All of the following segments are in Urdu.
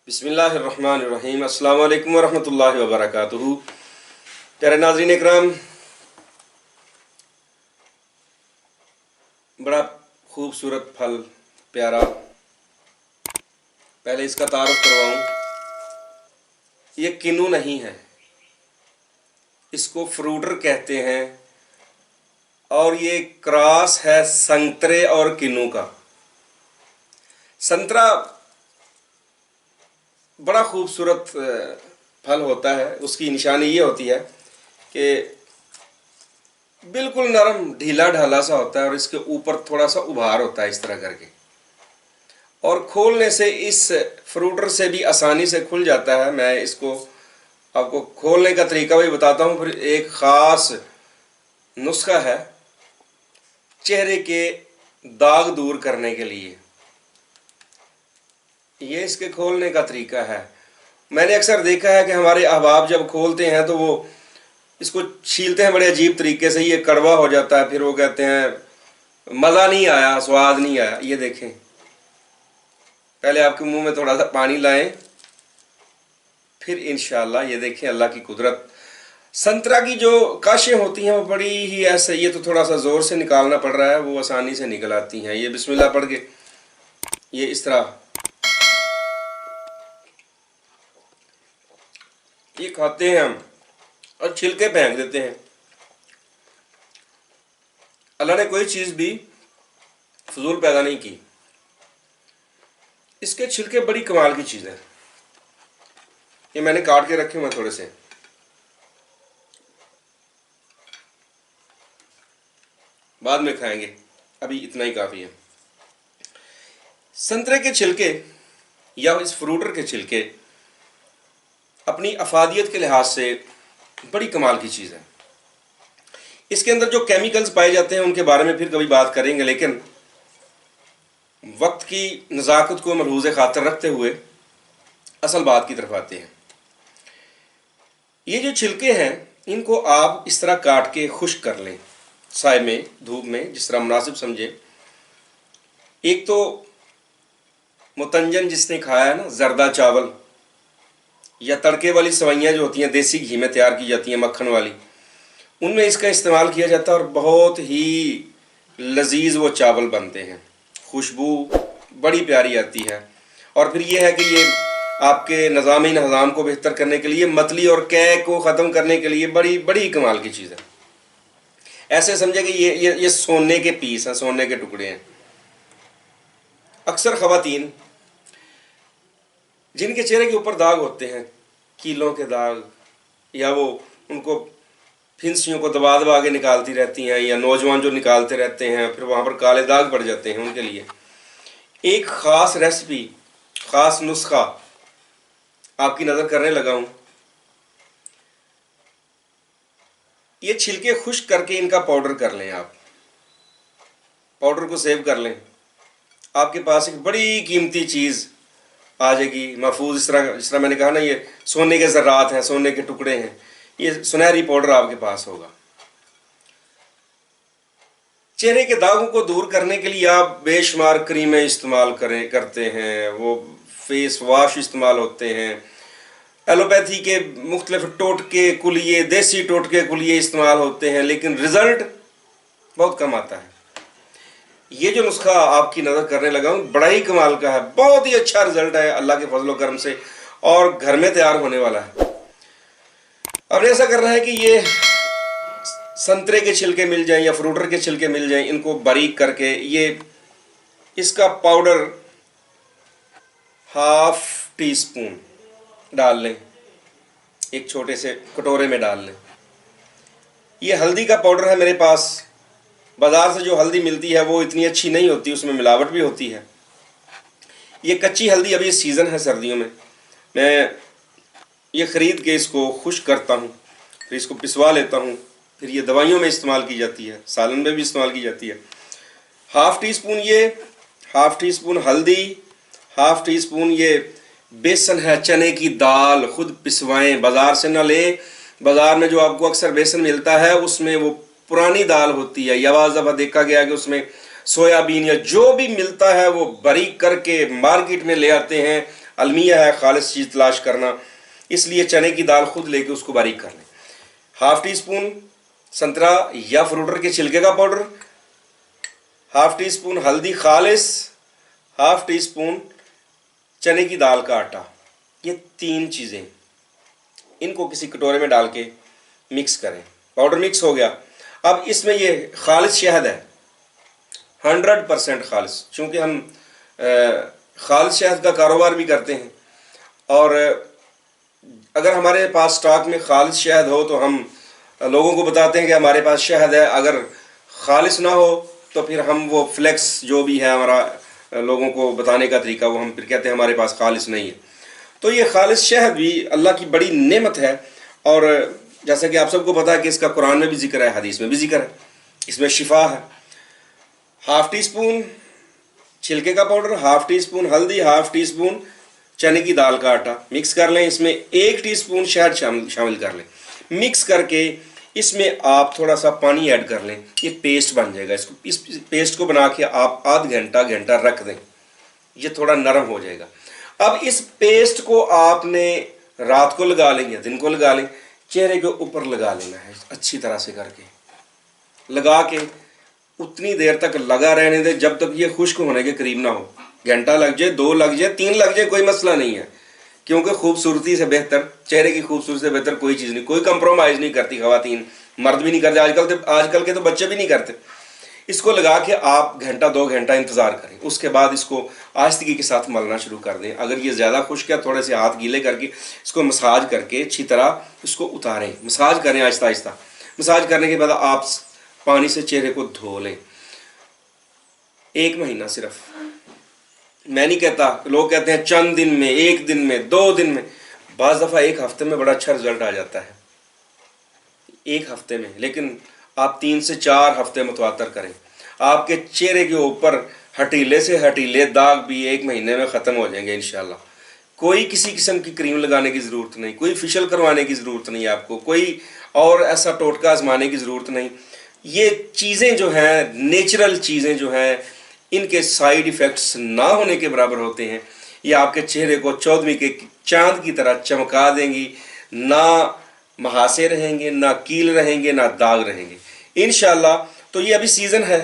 بسم اللہ الرحمن الرحیم۔ السلام علیکم ورحمۃ اللہ وبرکاتہ۔ پیارے ناظرین اکرام، بڑا خوبصورت پھل، پیارا، پہلے اس کا تعارف کرواؤں۔ یہ کنو نہیں ہے، اس کو فروٹر کہتے ہیں، اور یہ کراس ہے سنترے اور کنو کا۔ سنترا بڑا خوبصورت پھل ہوتا ہے، اس کی نشانی یہ ہوتی ہے کہ بالکل نرم ڈھیلا ڈھالا سا ہوتا ہے، اور اس کے اوپر تھوڑا سا ابھار ہوتا ہے اس طرح کر کے، اور کھولنے سے اس فروٹر سے بھی آسانی سے کھل جاتا ہے۔ میں اس کو آپ کو کھولنے کا طریقہ بھی بتاتا ہوں۔ پھر ایک خاص نسخہ ہے چہرے کے داغ دور کرنے کے لیے، یہ اس کے کھولنے کا طریقہ ہے۔ میں نے اکثر دیکھا ہے کہ ہمارے احباب جب کھولتے ہیں تو وہ اس کو چھیلتے ہیں بڑے عجیب طریقے سے، یہ کڑوا ہو جاتا ہے، پھر وہ کہتے ہیں مزہ نہیں آیا، سواد نہیں آیا۔ یہ دیکھیں، پہلے آپ کے منہ میں تھوڑا سا پانی لائیں، پھر انشاءاللہ یہ دیکھیں اللہ کی قدرت۔ سنترا کی جو کاشیں ہوتی ہیں وہ بڑی ہی ایسے، یہ تو تھوڑا سا زور سے نکالنا پڑ رہا ہے، وہ آسانی سے نکل آتی ہیں۔ یہ بسم اللہ پڑھ کے یہ اس طرح یہ کھاتے ہیں ہم، اور چھلکے پھینک دیتے ہیں۔ اللہ نے کوئی چیز بھی فضول پیدا نہیں کی، اس کے چھلکے بڑی کمال کی چیز ہے۔ یہ میں نے کاٹ کے رکھے ہوئے تھوڑے سے، بعد میں کھائیں گے، ابھی اتنا ہی کافی ہے۔ سنترے کے چھلکے یا اس فروٹر کے چھلکے اپنی افادیت کے لحاظ سے بڑی کمال کی چیز ہے۔ اس کے اندر جو کیمیکلز پائے جاتے ہیں ان کے بارے میں پھر کبھی بات کریں گے، لیکن وقت کی نزاکت کو ملحوظ خاطر رکھتے ہوئے اصل بات کی طرف آتے ہیں۔ یہ جو چھلکے ہیں ان کو آپ اس طرح کاٹ کے خشک کر لیں، سائے میں، دھوپ میں، جس طرح مناسب سمجھیں۔ ایک تو متنجن جس نے کھایا ہے نا، زردہ چاول یا تڑکے والی سوئیاں جو ہوتی ہیں دیسی گھی میں تیار کی جاتی ہیں، مکھن والی، ان میں اس کا استعمال کیا جاتا ہے، اور بہت ہی لذیذ وہ چاول بنتے ہیں، خوشبو بڑی پیاری آتی ہے۔ اور پھر یہ ہے کہ یہ آپ کے نظام انہضام کو بہتر کرنے کے لیے، متلی اور قے کو ختم کرنے کے لیے بڑی بڑی کمال کی چیز ہے۔ ایسے سمجھے کہ یہ سونے کے پیس ہیں، سونے کے ٹکڑے ہیں۔ اکثر خواتین جن کے چہرے کے اوپر داغ ہوتے ہیں، کیلوں کے داغ، یا وہ ان کو پھنسیوں کو دبا دبا کے نکالتی رہتی ہیں، یا نوجوان جو نکالتے رہتے ہیں پھر وہاں پر کالے داغ پڑ جاتے ہیں، ان کے لیے ایک خاص ریسپی، خاص نسخہ آپ کی نظر کرنے لگا ہوں۔ یہ چھلکے خشک کر کے ان کا پاؤڈر کر لیں، آپ پاؤڈر کو سیو کر لیں، آپ کے پاس ایک بڑی قیمتی چیز آ جائے گی محفوظ۔ جس طرح میں نے کہا نا، یہ سونے کے ذرات ہیں، سونے کے ٹکڑے ہیں، یہ سنہری پاؤڈر آپ کے پاس ہوگا۔ چہرے کے داغوں کو دور کرنے کے لیے آپ بے شمار کریمیں استعمال کرتے ہیں، وہ فیس واش استعمال ہوتے ہیں، ایلوپیتھی کے مختلف ٹوٹکے کلیے، دیسی ٹوٹکے کلیے استعمال ہوتے ہیں، لیکن رزلٹ بہت کم آتا ہے۔ یہ جو نسخہ آپ کی نظر کرنے لگا ہوں بڑا ہی کمال کا ہے، بہت ہی اچھا رزلٹ ہے اللہ کے فضل و کرم سے، اور گھر میں تیار ہونے والا ہے۔ اب نے ایسا کرنا ہے کہ یہ سنترے کے چھلکے مل جائیں یا فروٹر کے چھلکے مل جائیں، ان کو باریک کر کے اس کا پاؤڈر ½ ٹی سپون ڈال لیں، ایک چھوٹے سے کٹورے میں ڈال لیں۔ یہ ہلدی کا پاؤڈر ہے میرے پاس۔ بازار سے جو ہلدی ملتی ہے وہ اتنی اچھی نہیں ہوتی، اس میں ملاوٹ بھی ہوتی ہے۔ یہ کچی ہلدی، ابھی سیزن ہے سردیوں میں یہ خرید کے اس کو خشک کرتا ہوں، پھر اس کو پسوا لیتا ہوں، پھر یہ دوائیوں میں استعمال کی جاتی ہے، سالن میں بھی استعمال کی جاتی ہے۔ ½ ٹی سپون یہ، ½ ٹی سپون ہلدی، ½ ٹی سپون یہ بیسن ہے، چنے کی دال، خود پسوائیں، بازار سے نہ لیں۔ بازار میں جو آپ کو اکثر بیسن ملتا ہے اس میں وہ پرانی دال ہوتی ہے، یا بعض دفعہ دیکھا گیا کہ اس میں سویا بین یا جو بھی ملتا ہے وہ باریک کر کے مارکیٹ میں لے آتے ہیں، المیہ ہے خالص چیز تلاش کرنا، اس لیے چنے کی دال خود لے کے اس کو باریک کر لیں۔ ہاف ٹی اسپون سنترا یا فروٹر کے چھلکے کا پاؤڈر، ہاف ٹی اسپون ہلدی خالص، ہاف ٹی اسپون چنے کی دال کا آٹا، یہ 3 چیزیں ان کو کسی کٹورے میں ڈال کے مکس کریں۔ پاؤڈر مکس ہو گیا، اب اس میں یہ خالص شہد ہے، 100% خالص، چونکہ ہم خالص شہد کا کاروبار بھی کرتے ہیں، اور اگر ہمارے پاس سٹاک میں خالص شہد ہو تو ہم لوگوں کو بتاتے ہیں کہ ہمارے پاس شہد ہے، اگر خالص نہ ہو تو پھر ہم وہ فلیکس جو بھی ہے ہمارا لوگوں کو بتانے کا طریقہ، وہ ہم پھر کہتے ہیں ہمارے پاس خالص نہیں ہے۔ تو یہ خالص شہد بھی اللہ کی بڑی نعمت ہے، اور جیسا کہ آپ سب کو پتا ہے کہ اس کا قرآن میں بھی ذکر ہے، حدیث میں بھی ذکر ہے، اس میں شفا ہے۔ ہاف ٹی اسپون چھلکے کا پاؤڈر، ہاف ٹی اسپون ہلدی، ہاف ٹی اسپون چنے کی دال کا آٹا مکس کر لیں، اس میں 1 ٹی اسپون شہد شامل کر لیں، مکس کر کے اس میں آپ تھوڑا سا پانی ایڈ کر لیں، یہ پیسٹ بن جائے گا۔ اس پیسٹ کو بنا کے آپ آدھ گھنٹہ رکھ دیں، یہ تھوڑا نرم ہو جائے گا۔ اب اس پیسٹ کو آپ نے رات کو لگا لیں یا دن کو لگا لیں، چہرے کے اوپر لگا لینا ہے اچھی طرح سے کر کے، لگا کے اتنی دیر تک لگا رہنے دیں جب تک یہ خشک ہونے کے قریب نہ ہو۔ گھنٹہ لگ جائے، 2 لگ جائے، 3 لگ جائے، کوئی مسئلہ نہیں ہے، کیونکہ خوبصورتی سے بہتر، چہرے کی خوبصورتی سے بہتر کوئی چیز نہیں، کوئی کمپرومائز نہیں کرتی خواتین، مرد بھی نہیں کرتے، آج کل کے تو بچے بھی نہیں کرتے۔ اس کو لگا کے آپ 1-2 گھنٹہ انتظار کریں، اس کے بعد اس کو آہستگی کے ساتھ ملنا شروع کر دیں۔ اگر یہ زیادہ خشک ہے، تھوڑے سے ہاتھ گیلے کر کے اس کو مساج کر کے اچھی طرح اس کو اتاریں، مساج کریں آہستہ آہستہ۔ مساج کرنے کے بعد آپ پانی سے چہرے کو دھو لیں، 1 مہینہ صرف، میں نہیں کہتا، لوگ کہتے ہیں چند دن میں، 1 دن میں، 2 دن میں، بعض دفعہ 1 ہفتے میں بڑا اچھا رزلٹ آ جاتا ہے، 1 ہفتے میں، لیکن آپ 3 سے 4 ہفتے متواتر کریں، آپ کے چہرے کے اوپر ہٹیلے سے ہٹیلے داغ بھی 1 مہینے میں ختم ہو جائیں گے انشاءاللہ۔ کوئی کسی قسم کی کریم لگانے کی ضرورت نہیں، کوئی فیشل کروانے کی ضرورت نہیں آپ کو، کوئی اور ایسا ٹوٹکا آزمانے کی ضرورت نہیں۔ یہ چیزیں جو ہیں، نیچرل چیزیں جو ہیں، ان کے سائیڈ ایفیکٹس نہ ہونے کے برابر ہوتے ہیں، یہ آپ کے چہرے کو 14ویں کے چاند کی طرح چمکا دیں گی، نہ محاسے رہیں گے، نہ کیل رہیں گے، نہ داغ رہیں گے انشاءاللہ۔ تو یہ ابھی سیزن ہے،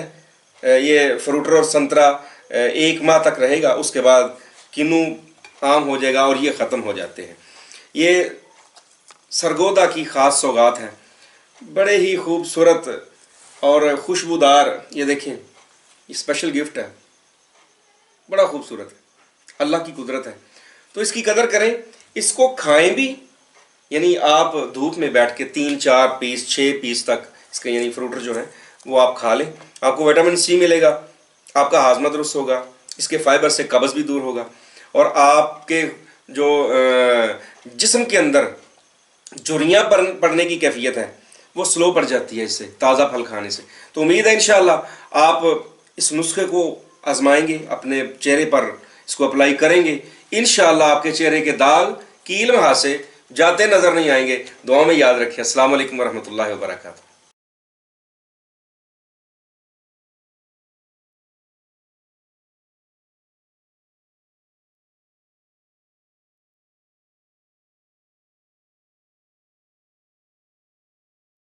یہ فروٹر اور سنترا 1 ماہ تک رہے گا، اس کے بعد کنو عام ہو جائے گا اور یہ ختم ہو جاتے ہیں۔ یہ سرگودا کی خاص سوغات ہے، بڑے ہی خوبصورت اور خوشبودار، یہ دیکھیں، یہ اسپیشل گفٹ ہے، بڑا خوبصورت ہے، اللہ کی قدرت ہے۔ تو اس کی قدر کریں، اس کو کھائیں بھی، یعنی آپ دھوپ میں بیٹھ کے 3-4 پیس 6 پیس تک اس کا یعنی فروٹر جو ہے وہ آپ کھا لیں، آپ کو وٹامن سی ملے گا، آپ کا ہاضمہ درست ہوگا، اس کے فائبر سے قبض بھی دور ہوگا، اور آپ کے جو جسم کے اندر جھریاں پڑنے کی کیفیت ہے وہ سلو پڑ جاتی ہے اس سے، تازہ پھل کھانے سے۔ تو امید ہے انشاءاللہ آپ اس نسخے کو آزمائیں گے، اپنے چہرے پر اس کو اپلائی کریں گے، انشاءاللہ آپ کے چہرے کے داغ کیل محاسے جاتے نظر نہیں آئیں گے۔ دعا میں یاد رکھیں۔ السلام علیکم ورحمۃ اللہ وبرکاتہ۔